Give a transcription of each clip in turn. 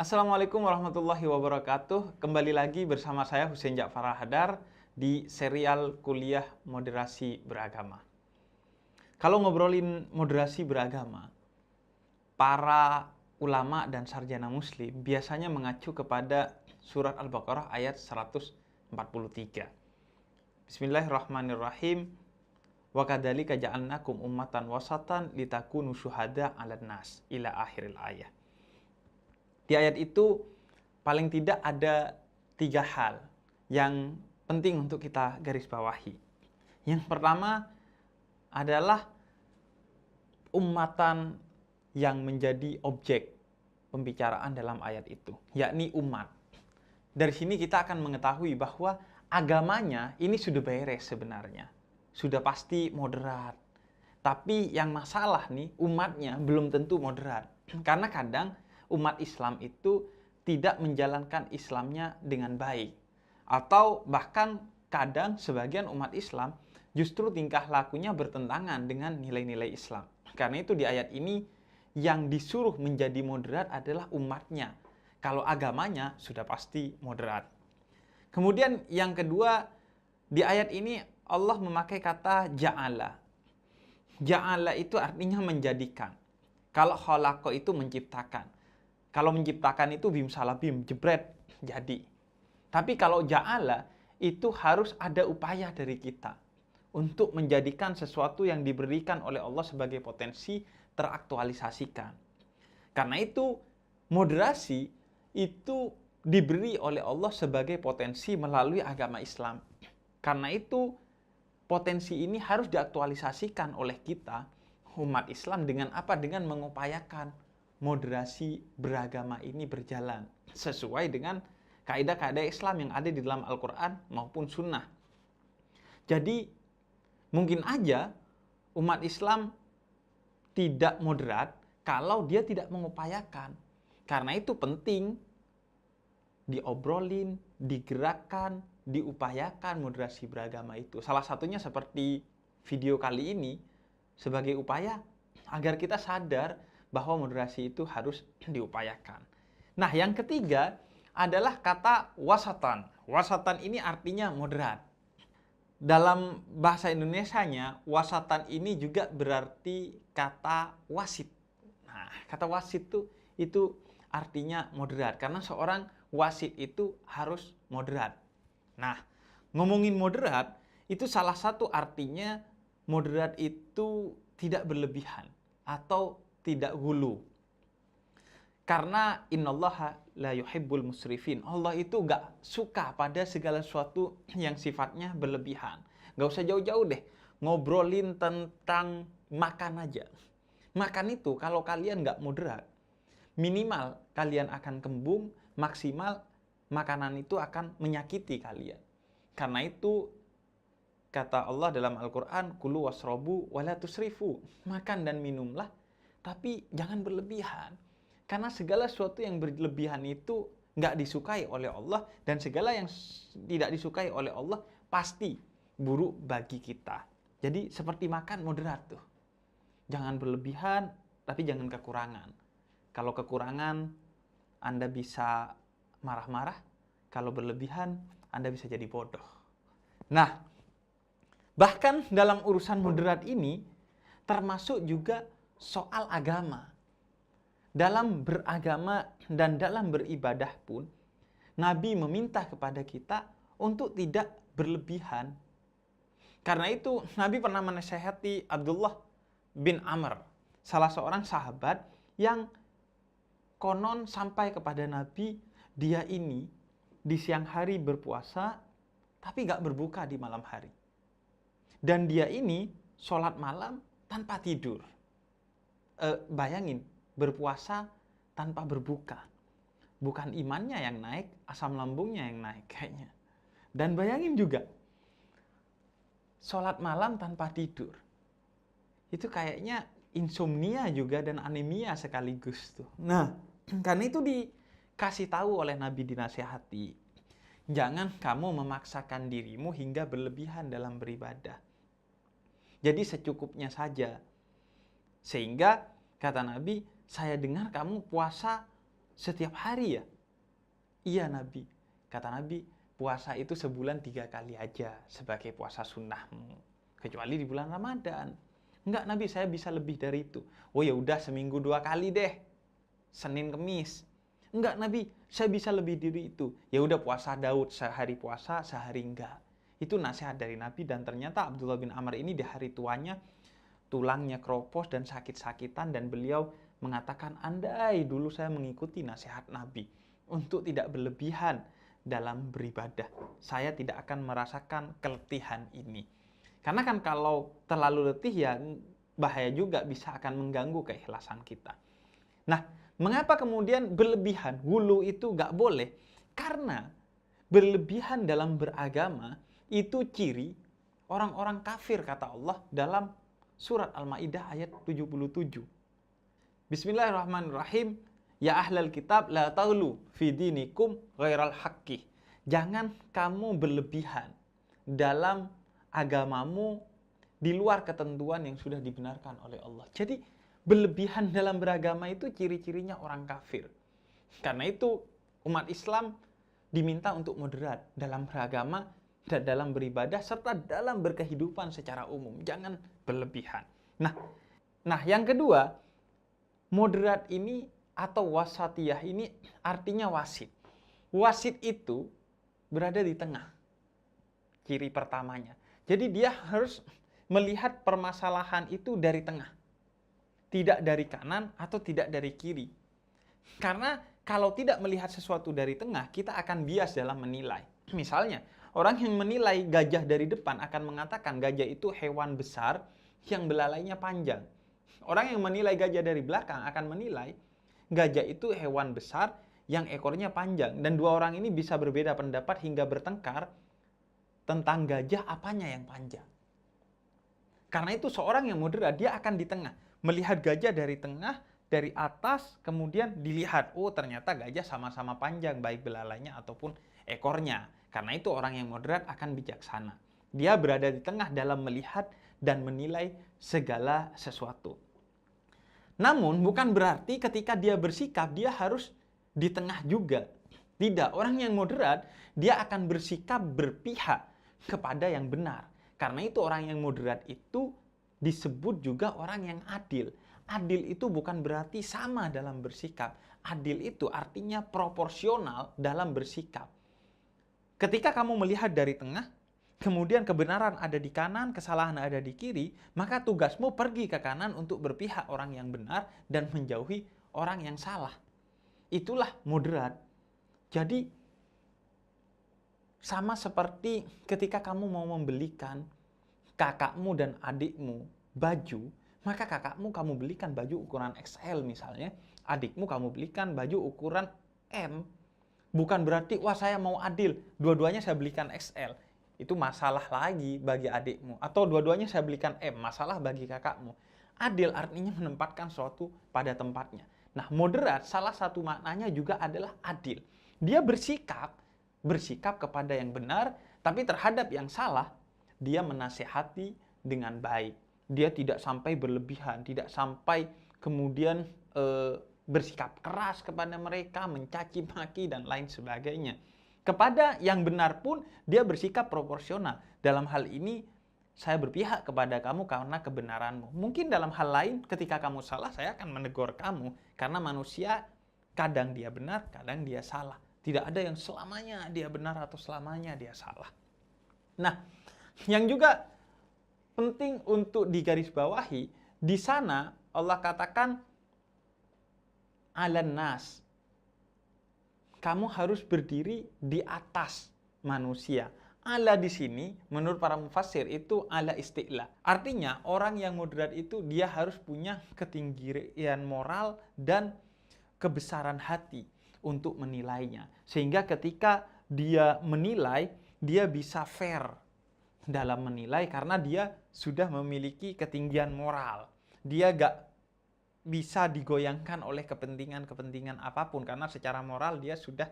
Assalamualaikum warahmatullahi wabarakatuh. Kembali lagi bersama saya Husein Ja'far Hadar di serial kuliah moderasi beragama. Kalau ngobrolin moderasi beragama, para ulama dan sarjana muslim biasanya mengacu kepada surat Al-Baqarah ayat 143. Bismillahirrahmanirrahim. Wa kadzalika ja'alnakum ummatan wasatan litakunu syuhada 'alan nas ila akhiril ayat. Di ayat itu paling tidak ada 3 hal yang penting untuk kita garis bawahi. Yang pertama adalah ummatan yang menjadi objek pembicaraan dalam ayat itu, yakni umat. Dari sini kita akan mengetahui bahwa agamanya ini sudah beres sebenarnya. Sudah pasti moderat. Tapi yang masalah nih, umatnya belum tentu moderat. Karena kadang umat Islam itu tidak menjalankan Islamnya dengan baik. Atau bahkan kadang sebagian umat Islam justru tingkah lakunya bertentangan dengan nilai-nilai Islam. Karena itu di ayat ini yang disuruh menjadi moderat adalah umatnya. Kalau agamanya sudah pasti moderat. Kemudian yang kedua, di ayat ini Allah memakai kata ja'ala. Ja'ala itu artinya menjadikan. Kalau khalaqa itu menciptakan. Kalau menciptakan itu bim salah bim, jebret, jadi. Tapi kalau ja'ala, itu harus ada upaya dari kita untuk menjadikan sesuatu yang diberikan oleh Allah sebagai potensi teraktualisasikan. Karena itu, moderasi itu diberi oleh Allah sebagai potensi melalui agama Islam. Karena itu, potensi ini harus diaktualisasikan oleh kita, umat Islam, dengan apa? Dengan mengupayakan moderasi beragama ini berjalan sesuai dengan kaidah-kaidah Islam yang ada di dalam Al-Quran maupun Sunnah. Jadi mungkin aja umat Islam tidak moderat kalau dia tidak mengupayakan. Karena itu penting diobrolin, digerakkan, diupayakan moderasi beragama itu. Salah satunya seperti video kali ini sebagai upaya agar kita sadar bahwa moderasi itu harus diupayakan. Nah, yang ketiga adalah kata wasatan. Wasatan ini artinya moderat. Dalam bahasa Indonesianya, wasatan ini juga berarti kata wasit. Nah, kata wasit itu artinya moderat. Karena seorang wasit itu harus moderat. Nah, ngomongin moderat, itu salah satu artinya moderat itu tidak berlebihan atau tidak hulu. Karena innallaha la yuhibbul musrifin. Allah itu gak suka pada segala sesuatu yang sifatnya berlebihan. Gak usah jauh-jauh deh, ngobrolin tentang makan aja. Makan itu kalau kalian gak moderat, minimal kalian akan kembung, maksimal makanan itu akan menyakiti kalian. Karena itu kata Allah dalam Al-Quran, kulu wasrobu wala tusrifu. Makan dan minumlah, tapi jangan berlebihan. Karena segala sesuatu yang berlebihan itu nggak disukai oleh Allah. Dan segala yang tidak disukai oleh Allah pasti buruk bagi kita. Jadi seperti makan moderat tuh. Jangan berlebihan, tapi jangan kekurangan. Kalau kekurangan, Anda bisa marah-marah. Kalau berlebihan, Anda bisa jadi bodoh. Nah, bahkan dalam urusan moderat ini, termasuk juga soal agama. Dalam beragama dan dalam beribadah pun, Nabi meminta kepada kita untuk tidak berlebihan. Karena itu, Nabi pernah menasihati Abdullah bin Amr, salah seorang sahabat yang konon sampai kepada Nabi, dia ini di siang hari berpuasa, tapi gak berbuka di malam hari. Dan dia ini sholat malam tanpa tidur. Bayangin, berpuasa tanpa berbuka. Bukan imannya yang naik, asam lambungnya yang naik kayaknya. Dan bayangin juga, sholat malam tanpa tidur. Itu kayaknya insomnia juga dan anemia sekaligus tuh. Nah, karena itu dikasih tahu oleh Nabi, dinasihati. Jangan kamu memaksakan dirimu hingga berlebihan dalam beribadah. Jadi secukupnya saja. Sehingga kata Nabi, saya dengar kamu puasa Setiap hari ya? Iya Nabi. Kata Nabi, puasa itu sebulan 3 kali aja sebagai puasa sunnahmu. Kecuali di bulan Ramadan. Enggak Nabi, saya bisa lebih dari itu. Oh ya udah seminggu 2 kali deh. Senin Kemis. Enggak Nabi, saya bisa lebih dari itu. Ya udah puasa Daud, sehari puasa, sehari enggak. Itu nasihat dari Nabi dan ternyata Abdullah bin Amr ini di hari tuanya tulangnya keropos dan sakit-sakitan dan beliau mengatakan andai dulu saya mengikuti nasihat Nabi untuk tidak berlebihan dalam beribadah, saya tidak akan merasakan keletihan ini. Karena kan kalau terlalu letih ya bahaya juga, bisa akan mengganggu keikhlasan kita. Nah, mengapa kemudian berlebihan? Hulu itu gak boleh. Karena berlebihan dalam beragama itu ciri orang-orang kafir, kata Allah dalam surat Al-Maidah ayat 77. Bismillahirrahmanirrahim. Ya ahlal kitab la taghlu fi dinikum ghairal haqqi. Jangan kamu berlebihan dalam agamamu di luar ketentuan yang sudah dibenarkan oleh Allah. Jadi berlebihan dalam beragama itu ciri-cirinya orang kafir. Karena itu umat Islam diminta untuk moderat dalam beragama dan dalam beribadah serta dalam berkehidupan secara umum. Jangan berlebihan. Nah, yang kedua, moderat ini atau wasatiyah ini artinya wasit. Wasit itu berada di tengah. Ciri pertamanya. Jadi dia harus melihat permasalahan itu dari tengah. Tidak dari kanan atau tidak dari kiri. Karena kalau tidak melihat sesuatu dari tengah, kita akan bias dalam menilai. Misalnya, orang yang menilai gajah dari depan akan mengatakan gajah itu hewan besar yang belalainya panjang. Orang yang menilai gajah dari belakang akan menilai gajah itu hewan besar yang ekornya panjang. Dan dua orang ini bisa berbeda pendapat hingga bertengkar tentang gajah apanya yang panjang. Karena itu seorang yang moderat, dia akan di tengah. Melihat gajah dari tengah, dari atas, kemudian dilihat, oh ternyata gajah sama-sama panjang, baik belalainya ataupun ekornya. Karena itu orang yang moderat akan bijaksana. Dia berada di tengah dalam melihat dan menilai segala sesuatu. Namun bukan berarti ketika dia bersikap, dia harus di tengah juga. Tidak, orang yang moderat, dia akan bersikap berpihak kepada yang benar. Karena itu orang yang moderat itu disebut juga orang yang adil. Adil itu bukan berarti sama dalam bersikap. Adil itu artinya proporsional dalam bersikap. Ketika kamu melihat dari tengah, kemudian kebenaran ada di kanan, kesalahan ada di kiri, maka tugasmu pergi ke kanan untuk berpihak orang yang benar dan menjauhi orang yang salah. Itulah moderat. Jadi, sama seperti ketika kamu mau membelikan kakakmu dan adikmu baju, maka kakakmu kamu belikan baju ukuran XL misalnya, adikmu kamu belikan baju ukuran M. Bukan berarti, wah saya mau adil, dua-duanya saya belikan XL. Itu masalah lagi bagi adikmu. Atau dua-duanya saya belikan M, masalah bagi kakakmu. Adil artinya menempatkan sesuatu pada tempatnya. Nah, moderat salah satu maknanya juga adalah adil. Dia bersikap kepada yang benar, tapi terhadap yang salah, dia menasihati dengan baik. Dia tidak sampai berlebihan, tidak sampai kemudian bersikap keras kepada mereka, mencaci maki dan lain sebagainya. Kepada yang benar pun dia bersikap proporsional. Dalam hal ini saya berpihak kepada kamu karena kebenaranmu. Mungkin dalam hal lain ketika kamu salah saya akan menegur kamu. Karena manusia kadang dia benar, kadang dia salah. Tidak ada yang selamanya dia benar atau selamanya dia salah. Nah, yang juga penting untuk digarisbawahi, di sana Allah katakan alan nas. Kamu harus berdiri di atas manusia. Ala di sini menurut para mufassir itu ala isti'la. Artinya orang yang moderat itu dia harus punya ketinggian moral dan kebesaran hati untuk menilainya. Sehingga ketika dia menilai, dia bisa fair dalam menilai karena dia sudah memiliki ketinggian moral. Dia gak bisa digoyangkan oleh kepentingan-kepentingan apapun karena secara moral dia sudah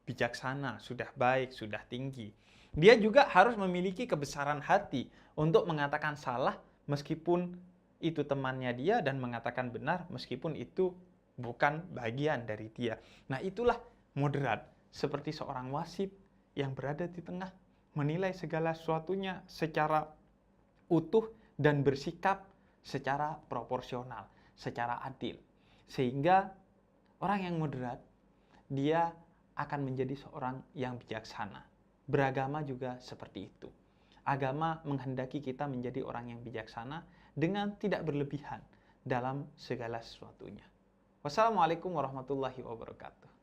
bijaksana, sudah baik, sudah tinggi. Dia juga harus memiliki kebesaran hati untuk mengatakan salah meskipun itu temannya dia dan mengatakan benar meskipun itu bukan bagian dari dia. Nah, itulah moderat, seperti seorang wasit yang berada di tengah, menilai segala sesuatunya secara utuh dan bersikap secara proporsional, secara adil. Sehingga orang yang moderat, dia akan menjadi seorang yang bijaksana. Beragama juga seperti itu. Agama menghendaki kita menjadi orang yang bijaksana dengan tidak berlebihan dalam segala sesuatunya. Wassalamualaikum warahmatullahi wabarakatuh.